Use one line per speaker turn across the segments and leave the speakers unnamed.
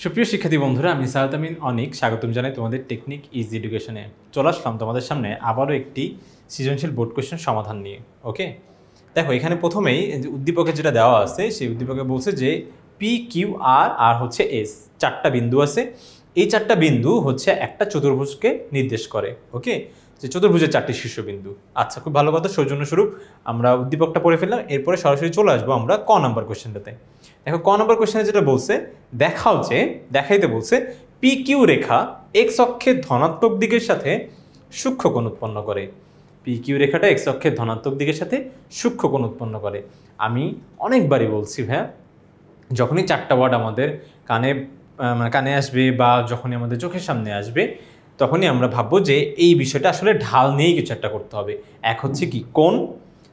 সুপ্রিয় শিক্ষার্থী বন্ধুরা, আমি সাহাদ আমিন অনেক স্বাগতম জানাই তোমাদের টেকনিক ইজি এডুকেশনে। চলে আসলাম তোমাদের সামনে আবারও একটি সৃজনশীল বোর্ড কোয়েশ্চেন সমাধান নিয়ে। ওকে, দেখো এখানে প্রথমেই উদ্দীপকে যেটা দেওয়া আছে সেই উদ্দীপকে বলছে যে পি কিউ আর আর হচ্ছে এস, চারটা বিন্দু আছে। এই চারটা বিন্দু হচ্ছে একটা চতুর্ভুজকে নির্দেশ করে। ওকে, যে চতুর্ভুজের চারটি শীর্ষবিন্দু। আচ্ছা, খুব ভালো কথা। সৌজন্যস্বরূপ আমরা উদ্দীপকটা পড়ে ফেললাম, এরপরে সরাসরি চলে আসবো আমরা ক নাম্বার কোয়েশ্চেনটাতে। দেখো ক নাম্বার কোয়েশ্চেনে যেটা বলছে, দেখাইতে বলছে পি কিউ রেখা এক্স অক্ষের ধনাত্মক দিকের সাথে সূক্ষ্ম কোণ উৎপন্ন করে। পি কিউ রেখাটা এক্স অক্ষের ধনাত্মক দিকের সাথে সূক্ষ্ম কোণ উৎপন্ন করে। আমি অনেকবারই বলছি ভাইয়া, যখনই চারটা ওয়ার্ড আমাদের কানে আসবে বা যখনই আমাদের চোখের সামনে আসবে, তখনই আমরা ভাববো যে এই বিষয়টা আসলে ঢাল নিয়েই কিছু একটা করতে হবে। এক হচ্ছে কি কোণ,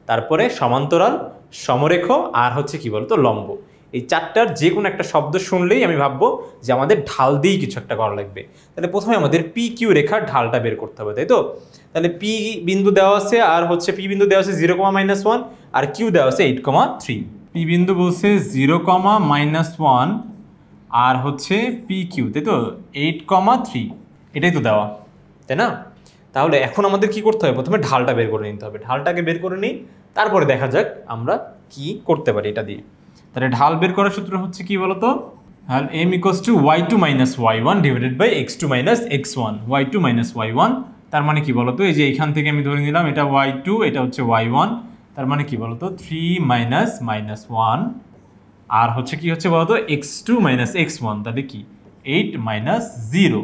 তারপরে সমান্তরাল, সমরেখ, আর হচ্ছে কি বলতো লম্ব। এই চারটার যে কোনো একটা শব্দ শুনলেই আমি ভাববো যে আমাদের ঢাল দিয়েই কিছু একটা করা লাগবে। তাহলে প্রথমে আমাদের পি কিউ রেখার ঢালটা বের করতে হবে, তাই তো? তাহলে পি বিন্দু দেওয়া আছে, আর হচ্ছে পি বিন্দু দেওয়া আছে 0,-1, আর কিউ দেওয়া আছে 8,3। পি বিন্দু বলছে 0,-1 আর হচ্ছে পি কিউ, তাই তো 8,3, এটাই তো দেওয়া, তাই না? তাহলে এখন আমাদের কি করতে হবে? প্রথমে ঢালটা বের করে নিতে হবে। ঢালটাকে বের করে নিই, তারপরে দেখা যাক আমরা কি করতে পারি এটা দিয়ে। তাহলে ঢাল বের করার সূত্র হচ্ছে কি বলতো? m = y2 - y1 / x2 - x1, y2 - y1। তার মানে কি বলতো? এই যে এখান থেকে আমি ধরে নিলাম এটা y2, এটা হচ্ছে y1। তার মানে কি বলতো? 3 - -1 আর হচ্ছে কি হচ্ছে বলতো? x2 - x1, তাহলে কি 8 - 0।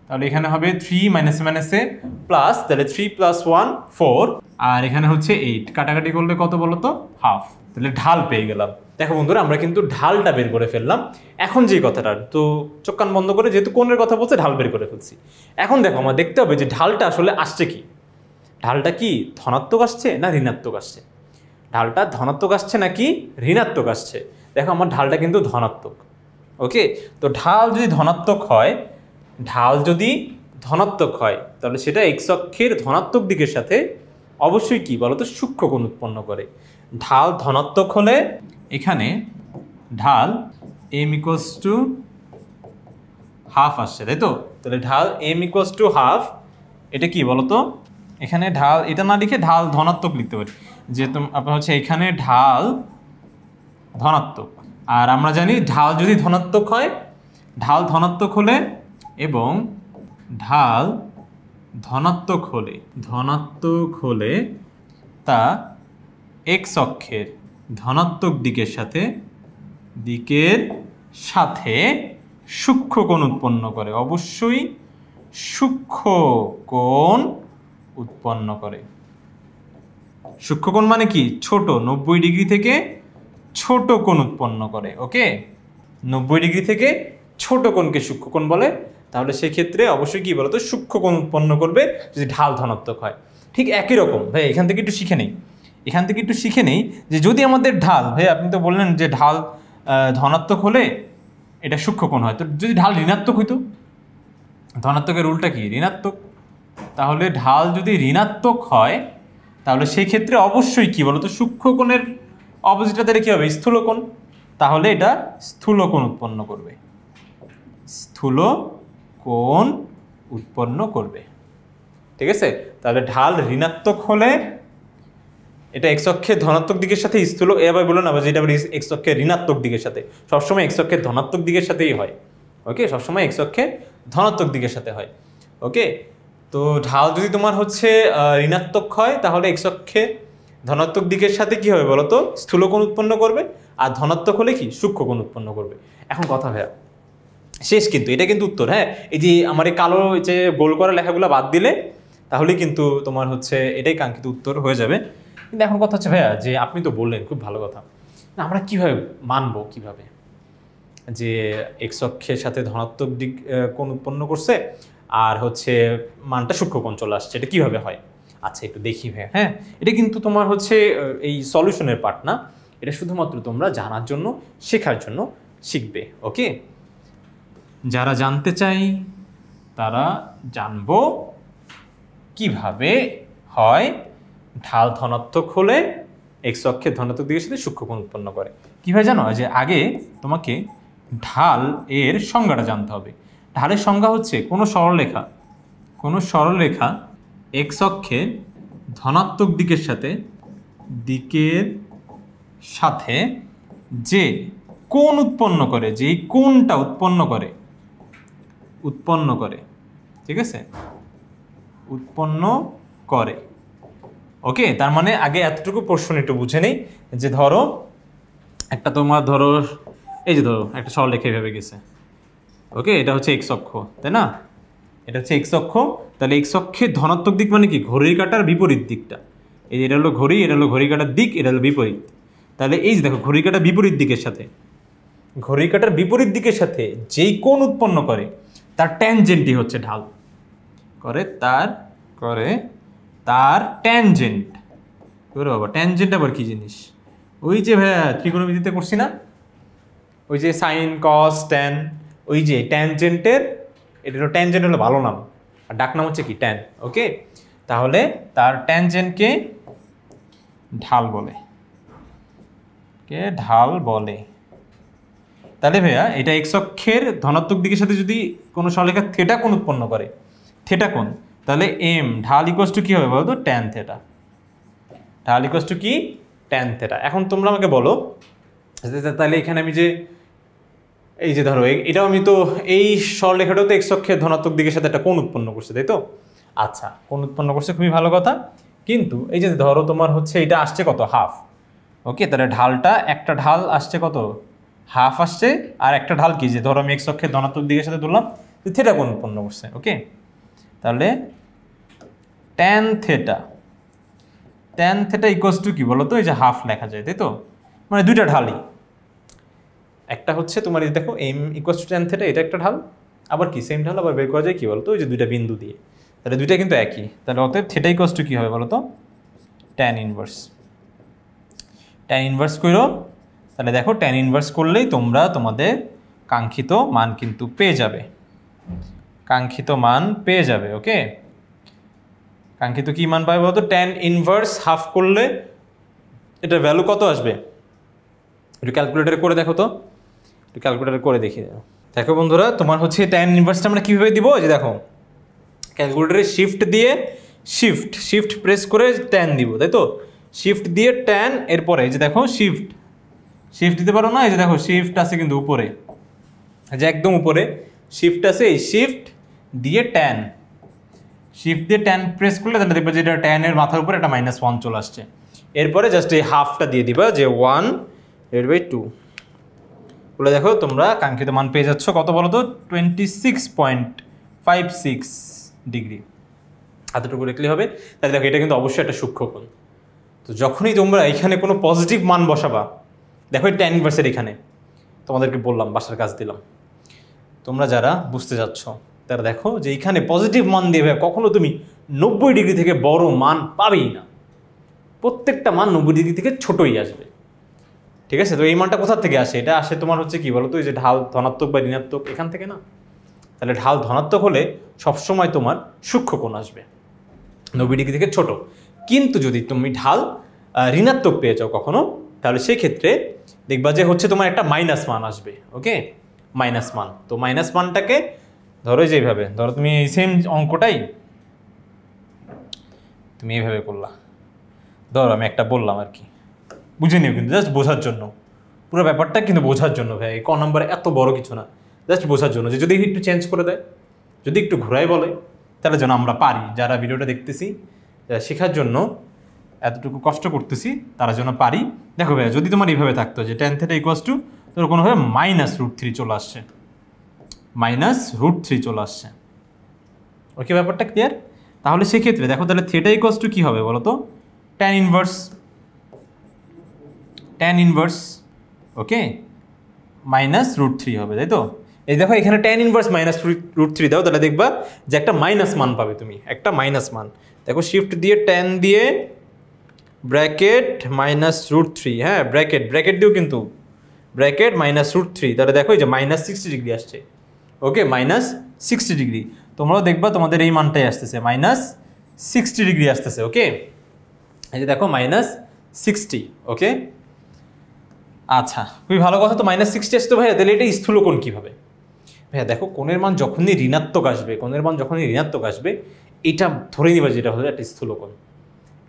তাহলে এখানে হবে 3 - এ প্লাস, তাহলে 3 + 1 4, আর এখানে হচ্ছে 8, কাটাকাটি করলে কত বলতো? হাফ। তাহলে ঢাল পেয়ে গেলাম। দেখো বন্ধুরা, আমরা কিন্তু ঢালটা বের করে ফেললাম। এখন যে কথাটা, তো চোখ কান বন্ধ করে, যেহেতু কোণের কথা বলছে, ঢাল বের করে ফেলছি। এখন দেখো আমার দেখতে হবে যে ঢালটা আসলে আসছে কি। ঢালটা কি ধনাত্মক আসছে না ঋণাত্মক আসছে? ঢালটা ধনাত্মক আসছে নাকি ঋণাত্মক আসছে? দেখো আমার ঢালটা কিন্তু ধনাত্মক। ওকে, তো ঢাল যদি ধনাত্মক হয়, তাহলে সেটা এক্স অক্ষের ধনাত্মক দিকের সাথে অবশ্যই কি বলতো? সূক্ষ্ম কোণ উৎপন্ন করে। ঢাল ধনাত্মক হলে এখানে ঢাল m = হাফ আসছে, তাই তো? তাহলে ঢাল m = হাফ, এটা কি বলতো? এখানে ঢাল এটা না লিখে ঢাল ধনাত্মক লিখতে পারি, যে আপনার হচ্ছে এখানে ঢাল ধনাত্মক। আর আমরা জানি ঢাল যদি ধনাত্মক হয়, ঢাল ধনাত্মক হলে এবং ঢাল ধনাত্মক হলে তা এক্স অক্ষের ধনাত্মক দিকের সাথে সূক্ষ্ম কোণ উৎপন্ন করে। অবশ্যই সূক্ষ্ম কোণ উৎপন্ন করে। সূক্ষ্ম কোণ মানে কি? ছোট, 90 ডিগ্রি থেকে ছোট কোণ উৎপন্ন করে। ওকে, 90 ডিগ্রি থেকে ছোট কোণকে সূক্ষ্ম কোণ বলে। তাহলে সেক্ষেত্রে অবশ্যই কি বলতো? সূক্ষ্ম কোণ উৎপন্ন করবে যদি ঢাল ধনাত্মক হয়। ঠিক একই রকম ভাই, এখান থেকে একটু শিখে নেই যে যদি আমাদের ঢাল, ভাই আপনি তো বললেন যে ঢাল ধনাত্মক হলে এটা সূক্ষ্ম কোণ হয়, তো যদি ঢাল ঋণাত্মক হইতো, ধনাত্মকের উল্টা কি? ঋণাত্মক। তাহলে ঢাল যদি ঋণাত্মক হয়, তাহলে সেই ক্ষেত্রে অবশ্যই কি বলতো? সূক্ষ্ম কোণের অপোজিটটা তাহলে কি হবে? স্থূল কোণ। তাহলে এটা স্থূল কোণ উৎপন্ন করবে। ঠিক আছে? তাহলে ঢাল ঋণাত্মক হলে এটা এক্স অক্ষের ধনাত্মক দিকের সাথে স্থূল, এবার বলুন আবার, যেটা এক্স অক্ষের ঋণাত্মক দিকের সাথে, সবসময় এক্স অক্ষের ধনাত্মক দিকের সাথেই হয়। ওকে, সবসময় এক্স অক্ষের ধনাত্মক দিকের সাথে হয়। ওকে, তো ঢাল যদি তোমার হচ্ছে ঋণাত্মক হয়, তাহলে এক্স অক্ষের ধনাত্মক দিকের সাথে কি হবে বলতো? স্থূল কোণ উৎপন্ন করবে। আর ধনাত্মক হলে কি? সূক্ষ্ম কোণ উৎপন্ন করবে। এখন কথা ভাইয়া শেষ, কিন্তু এটা কিন্তু উত্তর। হ্যাঁ, এই যে আমার এই কালো যে গোল করা লেখাগুলো বাদ দিলে তাহলেই কিন্তু তোমার হচ্ছে এটাই কাঙ্ক্ষিত উত্তর হয়ে যাবে। কিন্তু এখন কথা হচ্ছে ভাইয়া, যে আপনি তো বললেন খুব ভালো কথা, আমরা কিভাবে মানবো, কিভাবে যে এক্স অক্ষের সাথে ধনাত্মক দিক কোণ উৎপন্ন করছে আর হচ্ছে মানটা সূক্ষ্ম কোণ চলে আসছে, এটা কিভাবে হয়? আচ্ছা, একটু দেখি ভাইয়া। হ্যাঁ, এটা কিন্তু তোমার হচ্ছে এই সলিউশনের পার্ট না, এটা শুধুমাত্র তোমরা জানার জন্য, শেখার জন্য শিখবে। ওকে, যারা জানতে চাই তারা জানবো কিভাবে হয় ঢাল ধনাত্মক হলে এক্স অক্ষের ধনাত্মক দিকের সাথে সূক্ষ্ম কোণ উৎপন্ন করে। কীভাবে জানো? যে আগে তোমাকে ঢাল এর সংজ্ঞাটা জানতে হবে। ঢালের সংজ্ঞা হচ্ছে কোনো সরলরেখা এক্স অক্ষে ধনাত্মক দিকের সাথে যে কোণ উৎপন্ন করে, যেই কোণটা উৎপন্ন করে, ঠিক আছে, উৎপন্ন করে। ওকে, তার মানে আগে এতটুকু প্রশ্ন একটু বুঝে নেই যে ধরো একটা তোমার ধরো এই যে ধরো একটা সরলরেখা এভাবে গেছে। ওকে, এটা হচ্ছে এক্স অক্ষ, তাই না? এটা হচ্ছে এক্স অক্ষ। তাহলে এক্স অক্ষের ধনাত্মক দিক মানে কি? ঘড়ির কাঁটার বিপরীত দিকটা। এই যে এটা হলো ঘড়ি, এটা হলো ঘড়ির কাঁটার দিক, এটা হলো বিপরীত। তাহলে এই যে দেখো ঘড়ির কাঁটার বিপরীত দিকের সাথে যেই কোণ উৎপন্ন করে তার ট্যানজেন্টই হচ্ছে ঢাল। তার ট্যানজেন্ট বাবা, ট্যানজেন্ট আবার কি জিনিস? ওই যে ভাইয়া ত্রিকোণমিতিতে করছি না, ওই যে সাইন কস ট্যান, ওই যে ট্যানজেন্টের, এটা হলো ট্যানজেন্ট হলো ভালো নাম, আর ডাক নাম হচ্ছে কি? ট্যান। ওকে, তাহলে তার ট্যানজেন্টকে ঢাল বলে। তাহলে ভাইয়া এটা এক্স অক্ষের ধনাত্মক দিকের সাথে যদি কোনো সরলরেখা থিটা কোণ উৎপন্ন করে, থিটা কোণ, তাহলে এম ঢাল ইকুয়ালস টু কি হবে বলো তো? Tan theta. ঢাল ইকুয়ালস টু কি? Tan theta. এখন তোমরা আমাকে বলো তাহলে এখানে আমি যে এই যে ধরো এটাও আমি তো এই সরলরেখাটাও তো এক্স অক্ষের ধনাত্মক দিকের সাথে একটা কোণ উৎপন্ন করছে, তাই তো? আচ্ছা, কোণ উৎপন্ন করছে, খুবই ভালো কথা। কিন্তু এই যে ধরো তোমার হচ্ছে এটা আসছে কত? হাফ। ওকে, তাহলে ঢালটা, একটা ঢাল আসছে কত? হাফ আসছে। আর একটা ঢাল কি? যে ধরো আমি এক্স অক্ষের ধনাত্মক দিকের সাথে ধরলাম, থিটা কোণ উৎপন্ন করছে। ওকে, তাহলে ট্যান থিটা ইকুয়ালস টু কি বলো তো? এই যে হাফ লেখা যায়, তাই তো? মানে দুইটা ঢালই, একটা হচ্ছে তোমার এই দেখো M equals to tan theta, এটা একটা ঢাল, আবার কি সেম ঢাল আবার বের করা যায় কি বলতো? ওই যে দুইটা বিন্দু দিয়ে, তাহলে দুইটা কিন্তু একই। তাহলে অতএব থিটা ইকুয়ালস টু কি হবে বলো তো? ট্যান ইনভার্স করো। তাহলে দেখো ট্যান ইনভার্স করলেই তোমরা তোমাদের কাঙ্ক্ষিত মান কিন্তু পেয়ে যাবে। ওকে, কাঙ্ক্ষিত কি মান পাবে বলতো? ট্যান ইনভার্স হাফ করলে এটা ভ্যালু কত আসবে? একটু ক্যালকুলেটারে করে দেখো তো, দেখিয়ে দাও। দেখো বন্ধুরা, তোমার হচ্ছে ট্যান ইনভার্সটা আমরা কীভাবে দিব? যে দেখো ক্যালকুলেটারে শিফট প্রেস করে ট্যান দিব, তাই তো? শিফট দিয়ে ট্যান, এরপরে যে দেখো শিফট দিতে পারো না, এই যে দেখো শিফট আছে কিন্তু উপরে, যে একদম উপরে শিফট আছে, এই শিফট দিয়ে ট্যান প্রেস করলে তাহলে দেখবে যে এটা ট্যানের মাথার উপরে একটা -1 চলে আসছে। এরপরে জাস্ট এই হাফটা দিয়ে দিবা, যে 1/2 বলে দেখো তোমরা কাঙ্ক্ষিত মান পেয়ে যাচ্ছ। কত বলো তো? 26.56 ডিগ্রি। এতটুকু লিখলে হবে। তাহলে দেখো এটা কিন্তু অবশ্যই একটা সূক্ষ্মকোণ। তো যখনই তোমরা এখানে কোনো পজিটিভ মান বসাবা, দেখো ট্যান ইনভার্সের এখানে তোমাদেরকে বললাম, বাসার কাজ দিলাম, তোমরা যারা বুঝতে যাচ্ছ তারা দেখো যে এইখানে পজিটিভ মান দিয়ে কখনো তুমি 90 ডিগ্রি থেকে বড় মান পাবেই না। প্রত্যেকটা মান 90 ডিগ্রি থেকে ছোটই আসবে, ঠিক আছে? তো এই মানটা কোথা থেকে আসে? এটা আসে তোমার হচ্ছে কি বলো তো? এই যে ঢাল ধনাত্মক বা ঋণাত্মক, এখান থেকে না? তাহলে ঢাল ধনাত্মক হলে সবসময় তোমার সূক্ষ্মকোণ আসবে 90 ডিগ্রি থেকে ছোট। কিন্তু যদি তুমি ঢাল ঋণাত্মক পেয়ে যাও কখনো, তাহলে সেই ক্ষেত্রে দেখবা যে হচ্ছে তোমার একটা মাইনাস মান আসবে। ওকে, মাইনাস মান। তো মাইনাস মানটাকে ধরো যেভাবে, ধরো তুমি এই সেম অঙ্কটাই তুমি এইভাবে করলা, ধরো আমি একটা বললাম আর কি, বুঝে নিও কিন্তু, জাস্ট বোঝার জন্য, পুরো ব্যাপারটা কিন্তু বোঝার জন্য ভাই। ক নাম্বার এত বড় কিছু না, জাস্ট বোঝার জন্য, যে যদি একটু চেঞ্জ করে দেয়, যদি একটু ঘোরাই বলে, তাহলে যেন আমরা পারি, যারা ভিডিওটা দেখতেছি, যারা শেখার জন্য এতটুকু কষ্ট করতেছি, তারা যেন পারি। দেখো ভাই, যদি তোমার এইভাবে থাকতো যে ট্যান থিটা ইকুয়ালস টু, তোর কোনোভাবে -√3 চলে আসছে, -√3 চলে আসছে। ওকে, ব্যাপারটা ক্লিয়ার? তাহলে সেক্ষেত্রে দেখো, তাহলে থিটা ইকুয়ালস টু কী হবে বলো তো? ট্যান ইনভার্স, ওকে, -√3 হবে, তাই তো? এই দেখো এখানে ট্যান ইনভার্স -√3 দাও, তাহলে দেখবা যে একটা মাইনাস মান পাবে তুমি, একটা মাইনাস মান। দেখো শিফট দিয়ে ট্যান দিয়ে ব্র্যাকেট -√3, হ্যাঁ ব্র্যাকেট দিও কিন্তু, ব্র্যাকেট -√3, তাহলে দেখো এই যে -60 ডিগ্রি আসছে। ওকে, -60 ডিগ্রি। তোমরাও দেখবা তোমাদের এই মানটাই আসতেছে, -60 ডিগ্রি আসতেছে। ওকে, এই যে দেখো -60। ওকে, আচ্ছা, খুবই ভালো কথা। তো -60 আসতো ভাইয়া, তাহলে এটা স্থূলকোণ কীভাবে? ভাইয়া দেখো, কোণের মান যখনই ঋণাত্মক আসবে, এটা ধরে নিবা যেটা হলো একটা স্থূলকোণ।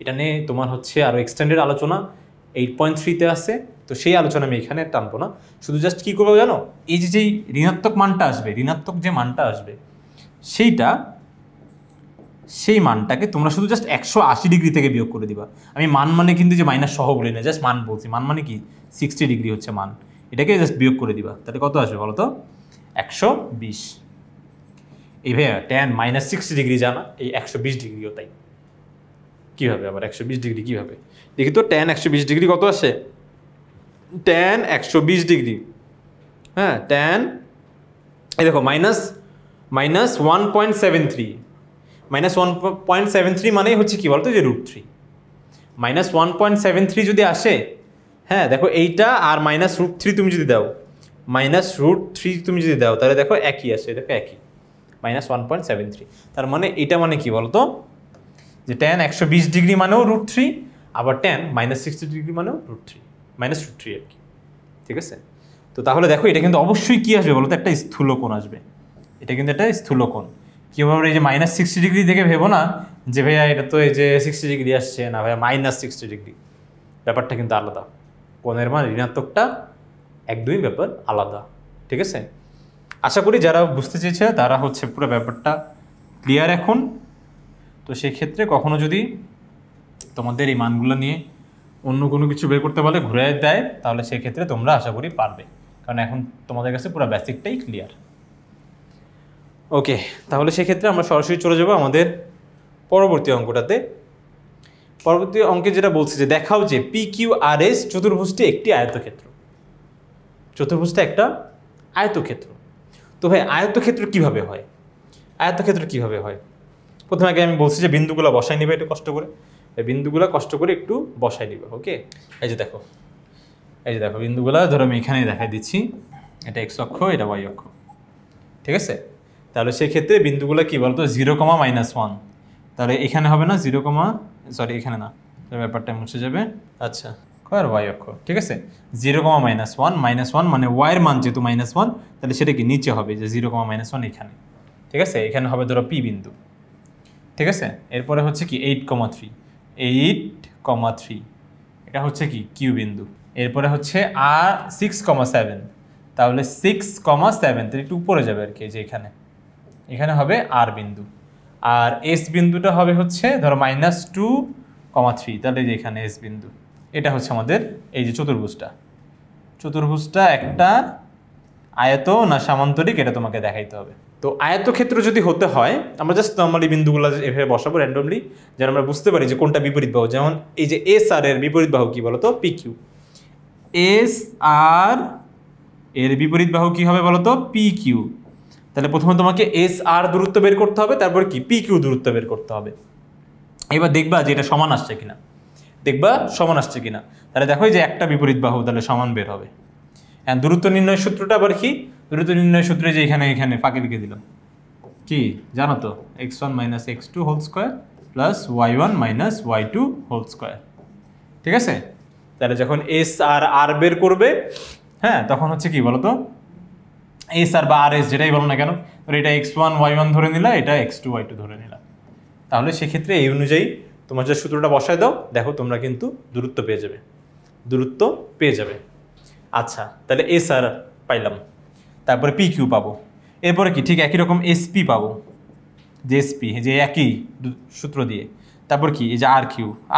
এটা নিয়ে তোমার হচ্ছে আরও এক্সটেন্ডেড আলোচনা 8.3-তে আছে, তো সেই আলোচনা আমি এখানে টানবো না। শুধু জাস্ট কী করবো জানো, এই যে যেই ঋণাত্মক যে মানটা আসবে সেই মানটাকে তোমরা শুধু জাস্ট 180 ডিগ্রি থেকে বিয়োগ করে দিবা। আমি মান মানে কিন্তু যে মাইনাস সহ বলি না, জাস্ট মান বলছি। মান মানে কি 60 ডিগ্রি হচ্ছে মান, এটাকে জাস্ট বিয়োগ করে দিবা। তাহলে কত আসবে বলো তো? 120। এই ভাইয়া tan -60 ডিগ্রি জানা, এই 120 ডিগ্রিও তাই। কীভাবে আবার 120 ডিগ্রি কীভাবে দেখি তো? tan 120 ডিগ্রি কত আসে? tan 120 ডিগ্রি, হ্যাঁ tan, এই দেখো -1.73, -1.73 মানেই হচ্ছে কি বলতো, যে √3। -1.73 যদি আসে, হ্যাঁ দেখো এইটা আর -√3 তুমি যদি দাও, তাহলে দেখো একই আসে, দেখো একই, -1.73। তার মানে এটা মানে কি বলতো, যে tan 120 ডিগ্রি মানেও √3, আবার tan -60 ডিগ্রি মানেও √3, -√3 আর কি। ঠিক আছে? তো তাহলে দেখো এটা কিন্তু অবশ্যই কি আসবে বলতো, একটা স্থূলকোণ আসবে। এটা কিন্তু একটা স্থূলকোণ। কীভাবে? এই যে -60 ডিগ্রি দেখে ভেবো না যে ভাইয়া এটা তো এই যে 60 ডিগ্রি আসছে, না ভাইয়া -60 ডিগ্রি। ব্যাপারটা কিন্তু আলাদা। কোণের মান ঋণাত্মকটা একদমই ব্যাপার আলাদা। ঠিক আছে? আশা করি যারা বুঝতে চেয়েছে তারা হচ্ছে পুরো ব্যাপারটা ক্লিয়ার এখন। তো সেই ক্ষেত্রে কখনো যদি তোমাদের এই মানগুলো নিয়ে অন্য কোনো কিছু বের করতে বলে, ঘুরে দেয়, তাহলে সেই ক্ষেত্রে তোমরা আশা করি পারবে, কারণ এখন তোমাদের কাছে পুরো বেসিকটাই ক্লিয়ার। ওকে, তাহলে সেক্ষেত্রে আমরা সরাসরি চলে যাব আমাদের পরবর্তী অঙ্কটাতে। পরবর্তী অঙ্কে যেটা বলছে যে দেখাও যে PQRS চতুর্ভুজটি একটি আয়তক্ষেত্র। চতুর্ভুজটা একটা আয়তক্ষেত্র। তো ভাই আয়তক্ষেত্র কিভাবে হয়? প্রথমে আগে আমি বলছি যে বিন্দুগুলো বসাই নিবে একটু কষ্ট করে, বিন্দুগুলো কষ্ট করে একটু বসাই নিবে। ওকে, এই যে দেখো বিন্দুগুলো ধরো আমি এখানেই দেখাই দিচ্ছি, এটা x অক্ষ, এটা y অক্ষ। ঠিক আছে? তাহলে সেক্ষেত্রে বিন্দুগুলো কি বলতো, 0,-1। তাহলে এখানে হবে না 0, এখানে না, ব্যাপারটা মুছে যাবে। আচ্ছা, আর y অক্ষ। ঠিক আছে? 0,-1, -1 মানে y এর মান যেহেতু -1, তাহলে সেটা কি নিচে হবে, যে 0,-1 এখানে। ঠিক আছে? এখানে হবে ধরো P বিন্দু। ঠিক আছে? এরপরে হচ্ছে কি 8,3, এটা হচ্ছে কি Q বিন্দু। এরপরে হচ্ছে আর 6,7, তাহলে 6,7 তো একটু উপরে যাবে আর কি, যে এখানে হবে আর বিন্দু। আর এস বিন্দুটা হবে হচ্ছে ধরো -2,3, তাহলে যে এখানে এস বিন্দু। এটা হচ্ছে আমাদের এই যে চতুর্ভুজটা একটা আয়ত না সামান্তরিক, এটা তোমাকে দেখাইতে হবে। তো আয়তক্ষেত্র যদি হতে হয়, আমরা জাস্ট নর্মালি বিন্দুগুলো এভাবে বসাবো র্যান্ডমলি, যেন আমরা বুঝতে পারি যে কোনটা বিপরীত বাহু। যেমন এই যে এস আর এর বিপরীত বাহু কি বলতো, PQ। এস আর এর বিপরীত বাহু কি হবে বলতো, PQ। তাহলে প্রথমে তোমাকে এস আর দূরত্ব বের করতে হবে, তারপর কি PQ দূরত্ব বের করতে হবে। এবার দেখবা যে এটা সমান আসছে কিনা, তাহলে দেখো যে একটা বিপরীত বাহু তাহলে সমান বের হবে। হ্যাঁ, দূরত্ব নির্ণয় সূত্রটা আবার কি? দূরত্ব নির্ণয় সূত্রে যে এখানে ফাঁকে লিখে দিলাম, কি জানো তো, x1 - x2 whole square plus y1 - y2 whole square. ঠিক আছে? তাহলে যখন এস আর আর বের করবে, হ্যাঁ, তখন হচ্ছে কি বলতো, এস আর বা আর এস যেটাই বলো না কেন, এটা x1 y1 ধরে নিলা, এটা x2 y2 ধরে নিলা। তাহলে সেক্ষেত্রে এই অনুযায়ী তোমার যে সূত্রটা বসায় দাও, দেখো তোমরা কিন্তু দূরত্ব পেয়ে যাবে। আচ্ছা, তাহলে এস আর পাইলাম, তারপরে PQ পাবো। এরপরে কি ঠিক একই রকম SP পাবো, যে SP যে একই সূত্র দিয়ে। তারপর কি এই যে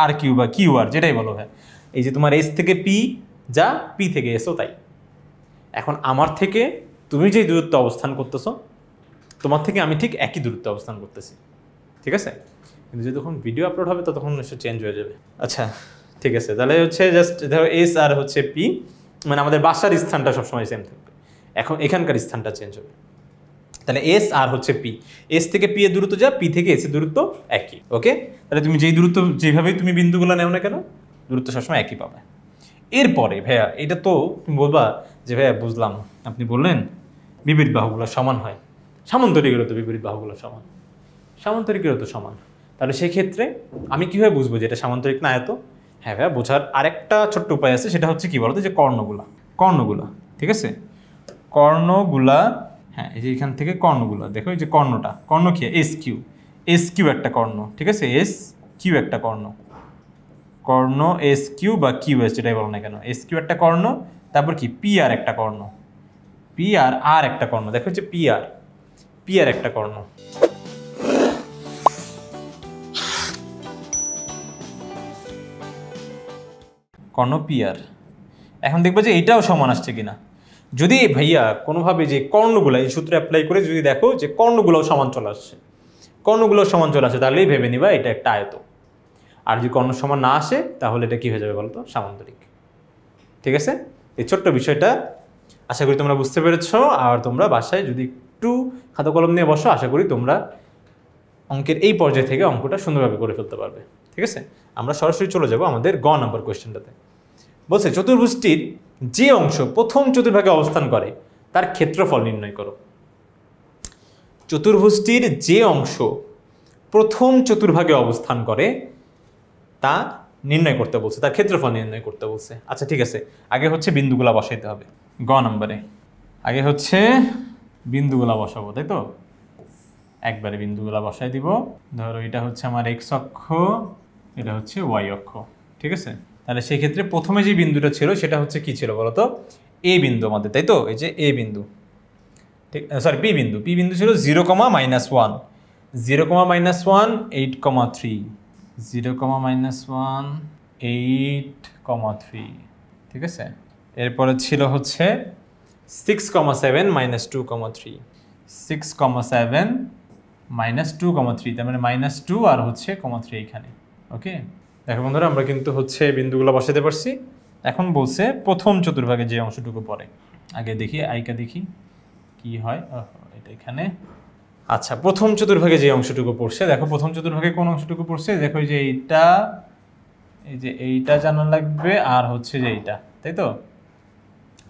আর কিউ বা QR যেটাই বলো, হ্যাঁ, এই যে তোমার S থেকে P যা, P থেকে এসও তাই। এখন আমার থেকে তুমি যে দূরত্ব অবস্থান করতেছো, তোমার থেকে আমি ঠিক একই দূরত্ব অবস্থান করতেছি। ঠিক আছে? কিন্তু যখন ভিডিও আপলোড হবে তখন নিশ্চয় চেঞ্জ হয়ে যাবে। আচ্ছা, ঠিক আছে, তাহলে হচ্ছে জাস্ট ধরো এস আর হচ্ছে P, মানে আমাদের বাসার স্থানটা সবসময় সেম থাকবে, এখন এখানকার স্থানটা চেঞ্জ হবে। তাহলে এস আর হচ্ছে P, এস থেকে P এর দূরত্ব যা, P থেকে এস এর দূরত্ব একই। ওকে, তাহলে তুমি যেই দূরত্ব যেভাবেই তুমি বিন্দুগুলো নেও না কেন, দূরত্ব সবসময় একই পাবে। এরপরে ভাইয়া এটা তো তুমি বলবা যে ভাইয়া বুঝলাম, আপনি বললেন বিপরীত বাহুগুলো সমান হয়, সামান্তরিকেরও তো বিপরীত বাহুগুলো সমান, তাহলে সেই ক্ষেত্রে আমি কীভাবে বুঝবো যে এটা সামান্তরিক না আয়ত? হ্যাঁ ভাইয়া, বোঝার আরেকটা ছোট্ট উপায় আছে, সেটা হচ্ছে কি বলতো, যে কর্ণগুলা, ঠিক আছে, কর্ণগুলা, হ্যাঁ এই যে এখান থেকে কর্ণগুলা দেখো, এই যে কর্ণ কি, এস কিউ একটা কর্ণ, ঠিক আছে, এস কিউ একটা কর্ণ এস কিউ বা কিউ এস যেটাই বলো না কেন, এস কিউ একটা কর্ণ, তারপর কি পি আর একটা কর্ণ, পি আর একটা কর্ণ, দেখো হচ্ছে পি আর একটা কর্ণ, কর্ণ পি আর। এখন দেখবো যে এইটাও সমান আসছে কিনা। যদি ভাইয়া কোনোভাবে যে কর্ণগুলো এই সূত্রে অ্যাপ্লাই করে যদি দেখো যে কর্ণগুলোও সমান চলে আসছে, তাহলেই ভেবে নিবা এটা একটা আয়ত। আর যদি কর্ণ সমান না আসে তাহলে এটা কি হয়ে যাবে বলতো, সামান্তরিক। ঠিক আছে, এই ছোট্ট বিষয়টা আশা করি তোমরা বুঝতে পেরেছো। আর তোমরা বাসায় যদি একটু খাতা কলম নিয়ে বসো, আশা করি তোমরা অঙ্কের এই পর্যায় থেকে অঙ্কটা সুন্দরভাবে করে ফেলতে পারবে। ঠিক আছে, আমরা সরাসরি চলে যাব আমাদের গ নাম্বার কোয়েশ্চেনটাতে। বলছে চতুর্ভুজটির যে অংশ প্রথম চতুর্ভাগে অবস্থান করে তার ক্ষেত্রফল নির্ণয় করো। চতুর্ভুজটির যে অংশ প্রথম চতুর্ভাগে অবস্থান করে তা নির্ণয় করতে বলছে, তার ক্ষেত্রফল নির্ণয় করতে বলছে। আচ্ছা ঠিক আছে, আগে হচ্ছে বিন্দুগুলা বসাইতে হবে। গ নম্বরে আগে হচ্ছে বিন্দুগুলা বসাবো, তাই তো? একবারে বিন্দুগুলা বসাই দিব। ধরো এটা হচ্ছে আমার এক্স অক্ষ, এটা হচ্ছে ওয়াই অক্ষ, ঠিক আছে। তাহলে সেই ক্ষেত্রে প্রথমে যে বিন্দুটা ছিল সেটা হচ্ছে কি ছিল বলতো, এ বিন্দু আমাদের, তাই তো? এই যে এ বিন্দু, ঠিক, সরি পি বিন্দু ছিল 0,-1, 0,-1 8,3, 0,-1 8,3, ঠিক আছে। এরপরে ছিল হচ্ছে 6,7 -2,3, 6,7 -2,3, তার মানে -2 আর হচ্ছে 3 এখানে। ওকে, দেখো বন্ধুরা, আমরা কিন্তু হচ্ছে বিন্দুগুলো বসাতে পারছি। এখন বলছে প্রথম চতুর্ভাগে যে অংশটুকু পড়ে, আগে দেখি আইকা দেখি কি হয়। এটা এখানে, আচ্ছা প্রথম চতুর্ভাগে যে অংশটুকু পড়ছে, দেখো প্রথম চতুর্ভাগে কোন অংশটুকু পড়ছে, দেখো এই যে এইটা, এই যে এইটা জানা লাগবে, আর হচ্ছে যে এইটা, তাই তো?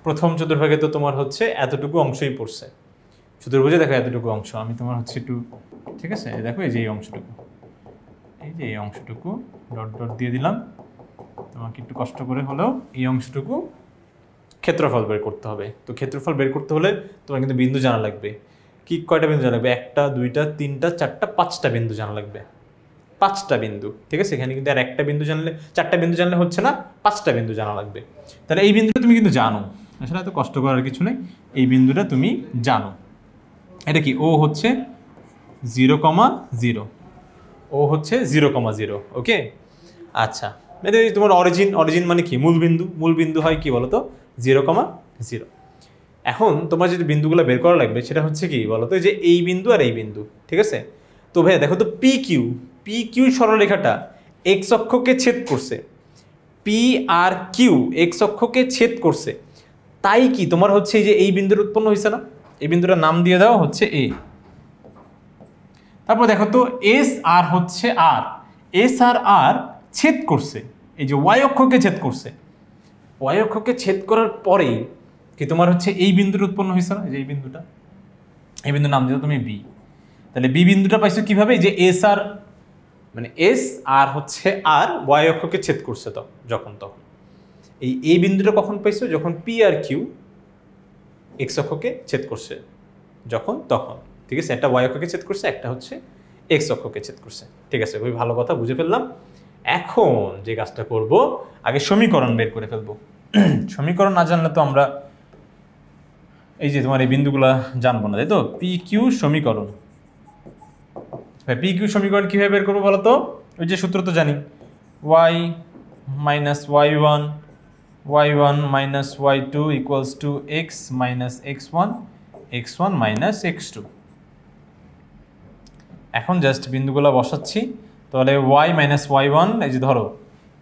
প্রথম চতুর্ভাগে তো তোমার হচ্ছে এতটুকু অংশই পড়ছে চতুর্ভুজে, দেখো এতটুকু অংশ, আমি তোমার হচ্ছে একটু, ঠিক আছে, দেখো এই যে এই অংশটুকু, এই যে এই অংশটুকু ডট ডট দিয়ে দিলাম, তোমাকে একটু কষ্ট করে হলেও এই অংশটুকু ক্ষেত্রফল বের করতে হবে। তো ক্ষেত্রফল বের করতে হলে তোমার কিন্তু বিন্দু জানা লাগবে। কি কয়টা বিন্দু জানা লাগবে? 1টা 2টা 3টা 4টা 5টা বিন্দু জানা লাগবে, 5টা বিন্দু, ঠিক আছে। এখানে কিন্তু আর একটা বিন্দু জানলে, 4টা বিন্দু জানলে হচ্ছে না, 5টা বিন্দু জানা লাগবে। তাহলে এই বিন্দুটা তুমি কিন্তু জানো, আসলে এত কষ্ট করার কিছু নেই, এই বিন্দুটা তুমি জানো। এটা কি? ও হচ্ছে 0,0, ও হচ্ছে 0,0, ওকে। আচ্ছা, এটা তোমার অরিজিন মানে কি? মূল বিন্দু হয় কি বলতো, 0,0। এখন তোমার যদি বিন্দুগুলো বের করা লাগবে সেটা হচ্ছে কি বলতো, যে এই বিন্দু আর এই বিন্দু, ঠিক আছে। তো ভাইয়া দেখো তো পি কিউ সরলরেখাটা এক্স অক্ষকে ছেদ করছে, পি আর কিউ এক্স অক্ষকে ছেদ করছে, তাই কি তোমার হচ্ছে এই যে এই বিন্দুর উৎপন্ন হয়েছে না? এই বিন্দুটার নাম দিয়ে দেওয়া হচ্ছে এ। তারপর দেখো তো এস আর হচ্ছে আর ছেদ করছে, এই যে ওয়াই অক্ষকে ছেদ করছে, ওয়াই অক্ষকে ছেদ করার পরেই কি তোমার হচ্ছে এই বিন্দুটা উৎপন্ন হয়েছে না? যে এই বিন্দুটা, এই বিন্দুর নাম দিও তুমি বি। তাহলে বি বিন্দুটা পাইছো কিভাবে? যে এস আর হচ্ছে আর ওয়াই অক্ষকে ছেদ করছে, তো যখন তখন এই বিন্দুটা কখন পাইছো? যখন পি আর কিউ এক্স অক্ষকে ছেদ করছে, যখন তখন, ঠিক আছে। একটা ওয়াই অক্ষকে ছেদ করছে, একটা হচ্ছে এক্স অক্ষকে ছেদ করছে, ঠিক আছে। খুবই ভালো কথা, বুঝে ফেললাম। এখন যে কাজটা করব, আগে সমীকরণ বের করে ফেলবো। সমীকরণ না জানলে তো আমরা এই যে তোমার এই বিন্দুগুলা জানবো না, তাই তো? পি কিউ সমীকরণ, পি কিউ সমীকরণ কীভাবে বের করবো বলো তো? ওই যে সূত্র তো জানি, y minus y1 minus y2 equals to x minus x1 minus x2। এখন জাস্ট বিন্দুগুলো বসাচ্ছি। তাহলে y minus y1, এই যে ধরো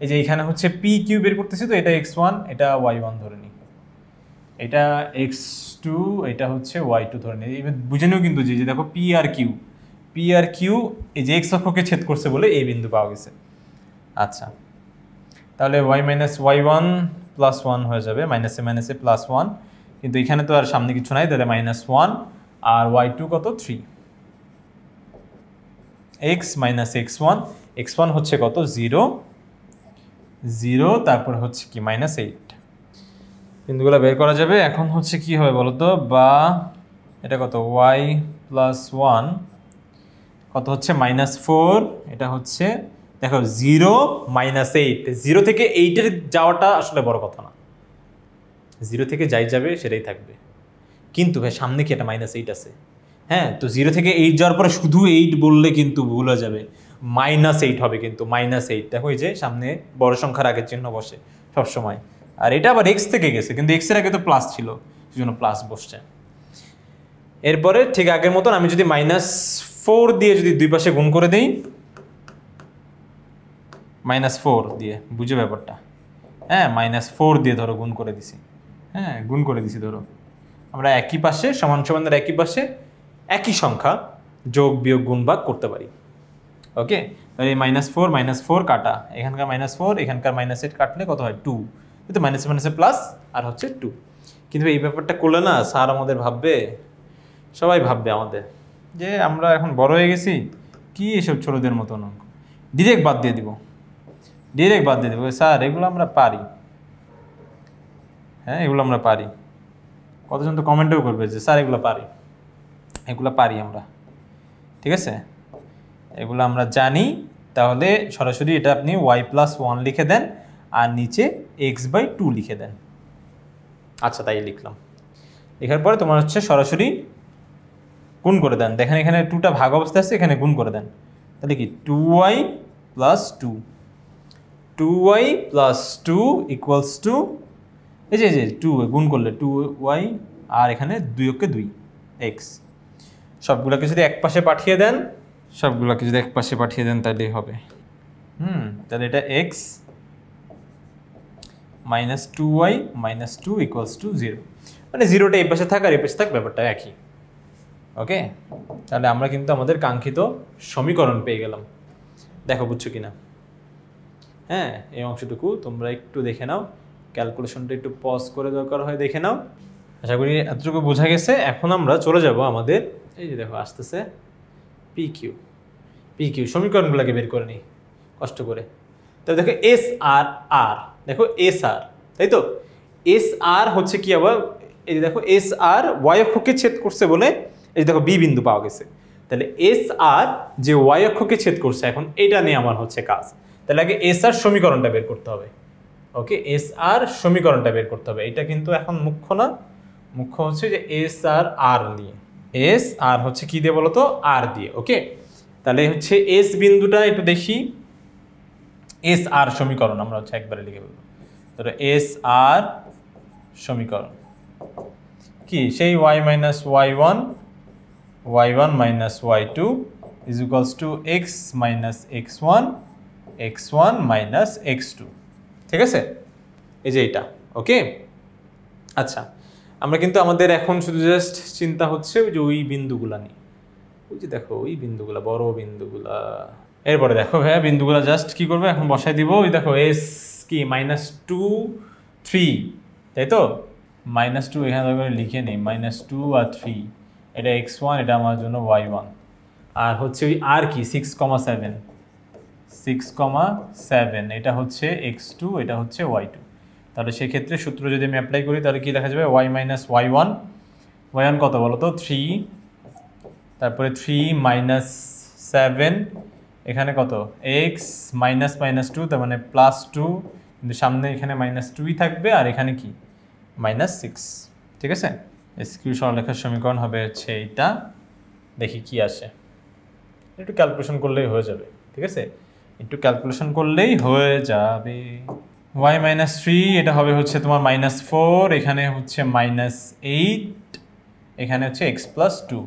এই যে এখানে হচ্ছে পি কিউ বের করতেছি, তো এটা x1, এটা y1 ধরে নিই, এটা x2, এটা হচ্ছে y2 ধরে নিই। এবার বুঝে নিও কিন্তু যে দেখো পি আর কিউ এই যে এক্স অক্ষকে ছেদ করছে বলে এই বিন্দু পাওয়া গেছে। আচ্ছা, তাহলে y minus y1 প্লাস 1 হয়ে যাবে, মাইনাসে মাইনাসে প্লাস 1, কিন্তু এখানে তো আর সামনে কিছু নাই, তাহলে -1 আর y2 কত 3, x minus x1 হচ্ছে কত 0, 0, তারপর হচ্ছে কি -8 বিন্দুগুলো বের করা যাবে। এখন হচ্ছে কি হবে বলো তো, বা এটা কত y + 1 কত হচ্ছে -4, এটা হচ্ছে দেখো 0 -8, 0 থেকে 8-এর যাওয়াটা আসলে বড় কথা না, 0 থেকে যাই যাবে সেটাই থাকবে, কিন্তু ভাই সামনে কি একটা -8 আছে, হ্যাঁ, তো 0 থেকে 8 যাওয়ার পরে শুধু 8 বললে কিন্তু ভুল হয়ে যাবে, -8 হবে কিন্তু, -8 দেখো এই যে সামনে বড় সংখ্যার আগের চিহ্ন বসে সবসময়, আর এটা আবার x থেকে গেছে, কিন্তু x এর আগে তো প্লাস ছিল, সেজন্য প্লাস বসছে। এরপরে ঠিক আগের মতন আমি যদি -4 দিয়ে যদি দুই পাশে গুণ করে দেই, -4 দিয়ে, বুঝে ব্যাপারটা, হ্যাঁ, -4 দিয়ে ধরো গুণ করে দিছি, হ্যাঁ গুণ করে দিছি, ধরো আমরা একই পাশে সমান সমানের একই পাশে একই সংখ্যা যোগ বিয়োগ গুণ ভাগ করতে পারি। ওকে, তাহলে এই -4 কাটা, এখানকার -4 এখানকার -8 কাটলে কত হয় 2, কিন্তু মাইনাসে প্লাস আর হচ্ছে 2। কিন্তু এই ব্যাপারটা করলে না স্যার আমাদের ভাববে, সবাই ভাববে আমাদের যে আমরা এখন বড় হয়ে গেছি, কি এসব ছোটদের মতন অঙ্ক, ডিরেক্ট বাদ দিয়ে দিব, স্যার এগুলো আমরা পারি, হ্যাঁ এগুলো আমরা পারি, কতজন তো কমেন্টও করবে যে স্যার এগুলো পারি আমরা, ঠিক আছে, এগুলো আমরা জানি। তাহলে সরাসরি এটা আপনি y + 1 লিখে দেন আর নিচে x/2 লিখে দেন। আচ্ছা তাই লিখলাম, লেখার পরে তোমার হচ্ছে সরাসরি গুণ করে দেন, দেখেন এখানে 2টা ভাগ অবস্থা আছে, এখানে গুণ করে দেন, তাহলে কি 2y + 2, 2y + 2 = এই যে 2 গুণ করলে 2y, আর এখানে 2 কে 2 x, সবগুলোকে যদি এক পাশে পাঠিয়ে দেন, তাহলেই হবে, তাহলে এটা x - 2y - 2 = 0, মানে 0টা এই পাশে থাক আর এই পাশে থাক, ব্যাপারটা একই। ওকে, তাহলে আমরা কিন্তু আমাদের কাঙ্ক্ষিত সমীকরণ পেয়ে গেলাম, দেখো বুঝছো কিনা। হ্যাঁ, এই অংশটুকু তোমরা একটু দেখে নাও, ক্যালকুলেশনটা একটু পজ করে দরকার হয় দেখে নাও, আশা করি এতটুকু বোঝা গেছে। এখন আমরা চলে যাব আমাদের, এই যে দেখো আসতেছে PQ সমীকরণগুলোকে বের করে নিই কষ্ট করে। তাহলে দেখো SR, দেখো SR, তাই তো, SR হচ্ছে কি আবার, এই যে দেখো SR y অক্ষকে ছেদ করছে বলে এই যে দেখো B বিন্দু পাওয়া গেছে, তাহলে SR যে y অক্ষকে ছেদ করছে, এখন এটা নিয়ে আমার হচ্ছে কাজ। তাহলে আগে SR সমীকরণটা বের করতে হবে। ওকে, SR সমীকরণটা বের করতে হবে, এটা কিন্তু এখন মুখ্য না, মুখ্য হচ্ছে যে SR নিয়ে, SR হচ্ছে কি দিয়ে বলতো, R দিয়ে। ওকে, তাহলে হচ্ছে S বিন্দুটা একটু দেখি, SR সমীকরণ আমরা হচ্ছে একবারে লিখে বলবো, তাহলে SR সমীকরণ কি, সেই y - y1 - y2 = x - x1 x1 - x2, ঠিক আছে, এই যে এটা। ওকে, আচ্ছা আমরা কিন্তু আমাদের এখন শুধু জাস্ট চিন্তা হচ্ছে ওই যে ওই বিন্দুগুলা নিয়ে, ওই যে দেখো ওই বিন্দুগুলা, বড় বিন্দুগুলা। এরপরে দেখো ভাইয়া বিন্দুগুলা জাস্ট কি করবে, এখন বসাই দিব, ওই দেখো s কি -2 3, তাই তো, -2 এখানে দরকার লিখে নেই, -2 আর 3, এটা x1, এটা আমার জন্য y1, আর হচ্ছে ওই আর কি 6,7, এটা হচ্ছে x2, এটা হচ্ছে y2। তাহলে সেক্ষেত্রে সূত্র যদি আমি অ্যাপ্লাই করি তাহলে কি লেখা যাবে, y - y1 কত বলো তো 3, তারপরে 3 - 7, এখানে কত x -2, তার মানে +2, কিন্তু সামনে এখানে -2ই থাকবে, আর এখানে কি -6, ঠিক আছে। SQ সরলরেখার সমীকরণ হবে হচ্ছে এইটা, দেখি কি আসে, একটু ক্যালকুলেশন করলেই হয়ে যাবে, ঠিক আছে, একটু ক্যালকুলেশন করলেই হয়ে যাবে। y - 3, এটা হবে হচ্ছে তোমার -4, এখানে হচ্ছে -8, এখানে হচ্ছে x + 2,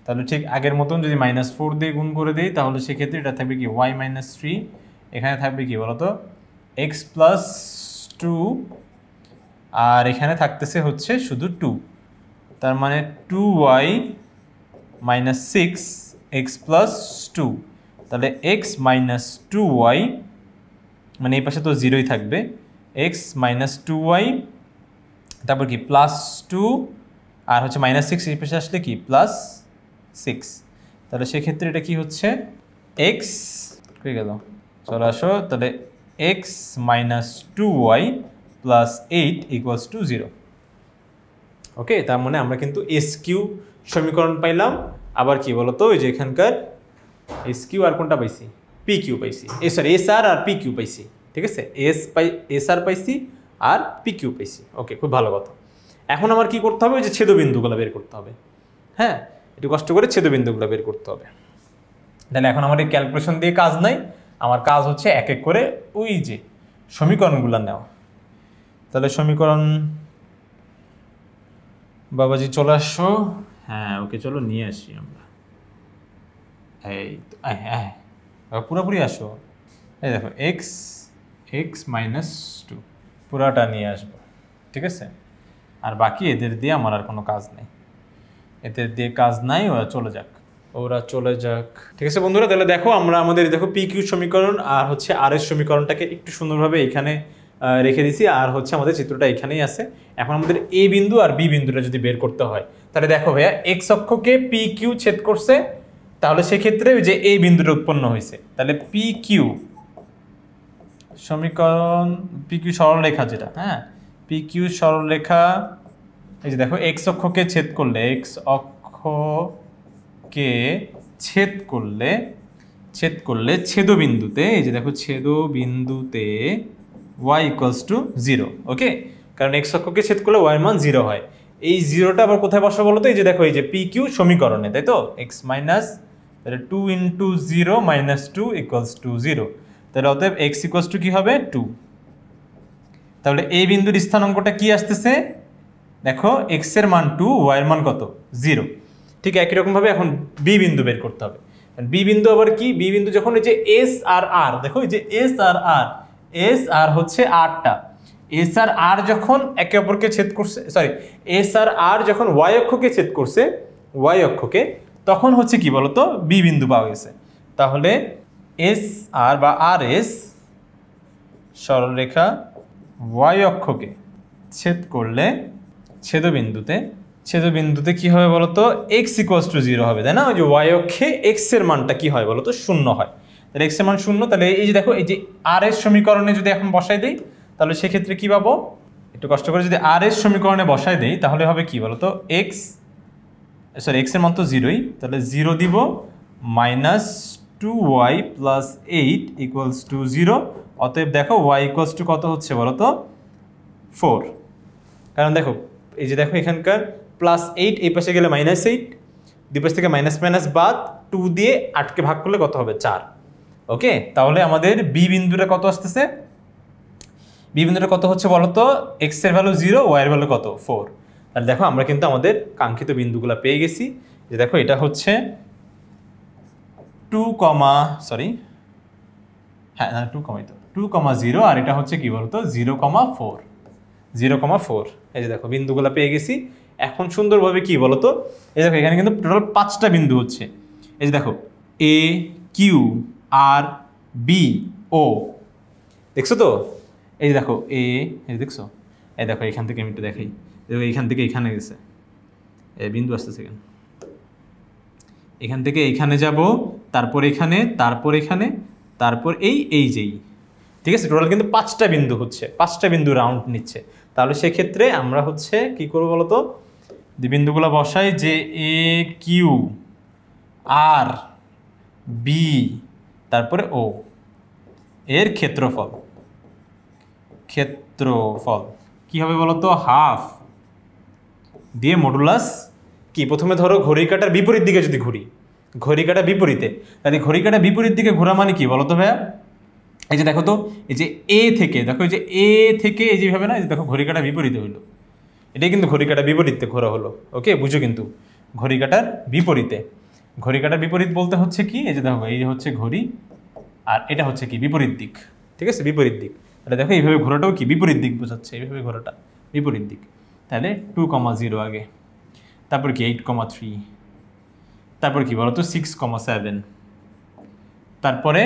তাহলে ঠিক আগের মতন যদি -4 দিয়ে গুণ করে দিই, তাহলে সেক্ষেত্রে এটা থাকবে কি y - 3, এখানে থাকবে কি বলতো x + 2, আর এখানে থাকতেছে হচ্ছে শুধু 2, তার মানে 2y - 6 x + 2, তাহলে x - 2y, মানে এই পাশে তো 0ই থাকবে, x - 2y, তারপর কি +2, আর হচ্ছে -6 এই পাশে আসলে কি +6, তাহলে সেক্ষেত্রে এটা কি হচ্ছে x হয়ে গেল, চলে আসো, তাহলে x minus 2y plus 8 equals to 0। ওকে, তার মানে আমরা কিন্তু এস কিউ সমীকরণ পাইলাম। আবার কি বলতো, ওই যে এখানকার এস কিউ আর কোনটা পাইছি, পি কিউ পাইছি, সরি এস আর পি কিউ পাইছি। ঠিক আছে, এস আর পাইছি আর পি কিউ পাইছি। ওকে, খুব ভালো কথা। এখন আমার কি করতে হবে, ওই যে ছেদবিন্দুগুলো বের করতে হবে। হ্যাঁ, একটু কষ্ট করে ছেদবিন্দুগুলো বের করতে হবে। তাহলে এখন আমার এই ক্যালকুলেশন দিয়ে কাজ নাই, আমার কাজ হচ্ছে এক এক করে ওই যে সমীকরণগুলো নেওয়া। তাহলে সমীকরণ বাবাজি চলে আসো। হ্যাঁ ওকে, চলো নিয়ে আসি আমরা। এই পুরোপুরি আসো। এই দেখো এক্স এক্স মাইনাস 2 পুরাটা নিয়ে আসবো। ঠিক আছে, আর বাকি এদের দিয়ে আমার আর কোনো কাজ নেই, এদের দিয়ে কাজ নাই, ওরা চলে যাক। ঠিক আছে বন্ধুরা, তাহলে দেখো আমরা আমাদের দেখো পি কিউ সমীকরণ আর হচ্ছে আর এস সমীকরণটাকে একটু সুন্দরভাবে এখানে রেখে দিছি, আর হচ্ছে আমাদের চিত্রটা এখানেই আছে। এখন আমাদের এ বিন্দু আর বি বিন্দুটা যদি বের করতে হয়, তাহলে দেখো ভাইয়া এক্স অক্ষকে পি কিউ ছেদ করছে, তাহলে সেক্ষেত্রে যে এই বিন্দুটা উৎপন্ন হয়েছে, তাহলে পি কিউ সমীকরণ, পি কিউ সরলরেখা যেটা, হ্যাঁ পি কিউ সরলরেখা, এই যে দেখো এক্স অক্ষকে ছেদ করলে, এক্স অক্ষকে ছেদ করলে ছেদবিন্দুতে, এই যে দেখো ছেদবিন্দুতে y ইকুয়ালস টু 0। ওকে, কারণ এক্স অক্ষকে ছেদ করলে y মান 0 হয়। এই 0টা আবার কোথায় বসা বলো তো, এই যে দেখো এই যে পি কিউ সমীকরণে, তাই তো এক্স মাইনাস, তাহলে 2 ইন্টু 0 মাইনাস 2 ইকুয়ালস টু 0। তাহলে অতএব এক্স ইকুয়ালস টু কি হবে 2। তাহলে এই বিন্দুর স্থানাঙ্কটা কি আসতেছে, দেখো এক্স এর মান 2, y এর মান কত 0। ঠিক একই রকমভাবে এখন বি বিন্দু বের করতে হবে। বি বিন্দু আবার কি, বি বিন্দু যখন এই যে এস আর আর, দেখো এই যে এস আর হচ্ছে আরটা, এস আর আর যখন একে অপরকে ছেদ করছে, সরি এস আর আর যখন ওয়াই অক্ষকে ছেদ করছে, ওয়াই অক্ষকে, তখন হচ্ছে কি বলতো বি বিন্দু পাওয়া গেছে। তাহলে এস আর বা আর এস সরলরেখা ওয়াই অক্ষকে ছেদ করলে ছেদবিন্দুতে কি হবে বলতো, এক্স ইকুয়ালস টু 0 হবে, তাই না? ওই যে ওয়াই অক্ষে এক্স এর মানটা কি হয় বলতো, 0 হয়। তাহলে এক্স এর মান 0, তাহলে এই যে দেখো এই যে আর এস সমীকরণে যদি এখন বসাই দেই, তাহলে সেক্ষেত্রে কি পাবো, একটু কষ্ট করে যদি আর এস সমীকরণে বসাই দেই, তাহলে হবে কি বলতো, এক্স এর মান তো 0ই, তাহলে 0 দিব, minus 2y plus 8 equals to 0। অতএব দেখো y ইকুয়ালস টু কত হচ্ছে বলতো 4। কারণ দেখো এই যে দেখো এখানকার প্লাস 8, এই পাশে গেলে মাইনাস 8, দুই পাশ থেকে মাইনাস মাইনাস বাদ, 2 দিয়ে 8কে ভাগ করলে কত হবে 4। ওকে, তাহলে আমাদের বি বিন্দুটা কত আসতেছে, বি বিন্দুটা কত হচ্ছে বলতো, এক্স এর ভ্যালু 0, ওয়াই এর ভ্যালু কত 4। তাহলে দেখো আমরা কিন্তু আমাদের কাঙ্ক্ষিত বিন্দুগুলো পেয়ে গেছি। যে দেখো এটা হচ্ছে 2,0, আর এটা হচ্ছে কি বলতো 0,4। এই যে দেখো বিন্দুগুলো পেয়ে গেছি। এখন সুন্দরভাবে কি বলতো, এই দেখো এখানে কিন্তু টোটাল 5টা বিন্দু হচ্ছে। এই যে দেখো এ কিউ আর বি ও, দেখছো তো? এই যে দেখো এই দেখছো, এই দেখো এখান থেকে আমি একটু দেখাই, দেখো এইখান থেকে এখানে গেছে, এই বিন্দু আসতেছে এখান থেকে এইখানে যাব, তারপর এখানে, তারপর এখানে, তারপর এই যেই, ঠিক আছে? টোটাল কিন্তু 5টা বিন্দু হচ্ছে, 5টা বিন্দু রাউন্ড নিচ্ছে। তাহলে সেক্ষেত্রে আমরা হচ্ছে কি করবো বলতো, যে বিন্দুগুলো বসাই, যে এ কিউ আর বি তারপরে ও এর ক্ষেত্রফল কি হবে বলতো, হাফ দিয়ে মডুলাস কি, প্রথমে ধরো ঘড়ির কাঁটার বিপরীত দিকে যদি ঘুরি, ঘড়ি কাঁটা বিপরীতে, তাহলে ঘড়ি কাঁটা বিপরীত দিকে ঘোরা মানে কি বলতো ভাইয়া, এই যে দেখো তো এই যে এ থেকে, দেখো এই যে এ থেকে এই যেভাবে না, এই যে দেখো ঘড়ি কাঁটা বিপরীতে হইলো, এটাই কিন্তু ঘড়ি কাঁটা বিপরীতে ঘোরা হলো। ওকে, বুঝো কিন্তু ঘড়ি কাঁটার বিপরীতে, ঘড়ি কাঁটার বিপরীত বলতে হচ্ছে কি, এই যে দেখো এই হচ্ছে ঘড়ি, আর এটা হচ্ছে কি বিপরীত দিক, ঠিক আছে? বিপরীত দিক। তাহলে দেখো এইভাবে ঘোরাটাও কি বিপরীত দিক বোঝাচ্ছে, এইভাবে ঘোরাটা বিপরীত দিক। তাহলে 2,0 আগে, তারপর কি 8,3, তারপর কি বলতো 6,7, তারপরে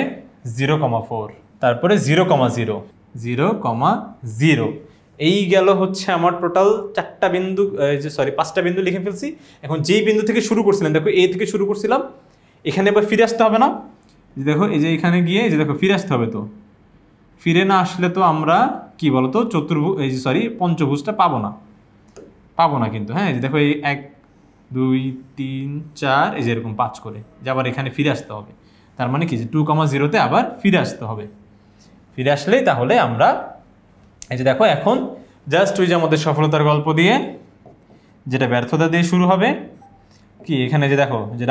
0,4, তারপরে 0,0। এই গেল হচ্ছে আমার টোটাল 4টা বিন্দু, যে সরি 5টা বিন্দু লিখে ফেলছি। এখন যেই বিন্দু থেকে শুরু করছিলাম, দেখো এ থেকে শুরু করছিলাম, এখানে এবার ফিরে আসতে হবে না, যে দেখো এই যে এখানে গিয়ে, এই যে দেখো ফিরে আসতে হবে, তো ফিরে না আসলে তো আমরা কি বলতো পঞ্চভুজটা পাবো না কিন্তু, হ্যাঁ। দেখো এই 1 2 3 4 এই যে এরকম 5 করে, যে আবার এখানে ফিরে আসতে হবে। তার মানে কি যে 2,0-তে আবার ফিরে আসতে হবে। ফিরে আসলেই তাহলে আমরা এই যে দেখো এখন জাস্ট ওই যে আমাদের সফলতার গল্প দিয়ে, যেটা ব্যর্থতা দিয়ে শুরু হবে, কি এখানে যে দেখো যে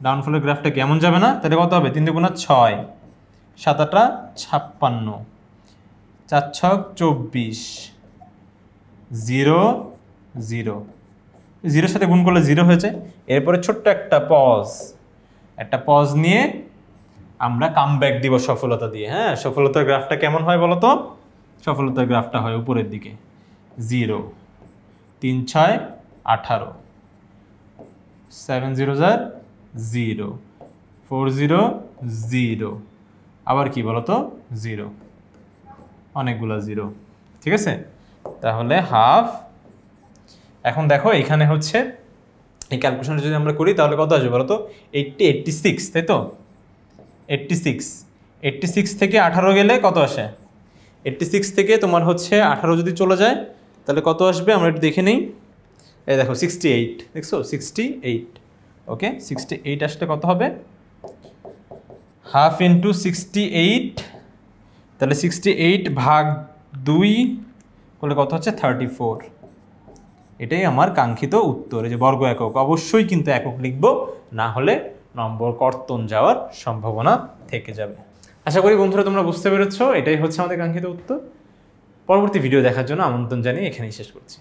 ডাউনফলের গ্রাফটা কেমন যাবে না, তাহলে কত হবে? 3 × 6 7 8 56 4 6 24 0 0 0 সাথে গুণ করলে 0 হয়েছে। এরপরে ছোট্ট একটা পজ নিয়ে আমরা কামব্যাক দিব সফলতা দিয়ে, হ্যাঁ। সফলতার গ্রাফটা কেমন হয় বলো তো? সফলতার গ্রাফটা হয় উপরের দিকে 0 3 6 18 7 0 0 4 0 0 আবার কি বলতো 0, অনেকগুলো 0, ঠিক আছে। তাহলে হাফ। এখন দেখো এখানে হচ্ছে এই ক্যালকুলেশনটা যদি আমরা করি তাহলে কত আসবে বলো তো? 86, তাই তো? 86 থেকে 18 গেলে কত আসে? 86 থেকে তোমার হচ্ছে 18 যদি চলে যায় তাহলে কত আসবে আমরা একটু দেখে নিই। এই দেখো 68, দেখছো 68, ওকে। 68 আসলে কত হবে? হাফ ইন্টু 68, তাহলে 68 ভাগ 2 করলে কত হচ্ছে? 34। এটাই আমার কাঙ্ক্ষিত উত্তর। এই যে বর্গ একক, অবশ্যই কিন্তু একক লিখবো, না হলে নম্বর কর্তন যাওয়ার সম্ভাবনা থেকে যাবে। আশা করি বন্ধুরা তোমরা বুঝতে পেরেছো, এটাই হচ্ছে আমাদের কাঙ্ক্ষিত উত্তর। পরবর্তী ভিডিও দেখার জন্য আমন্ত্রণ জানিয়ে এখানেই শেষ করছি।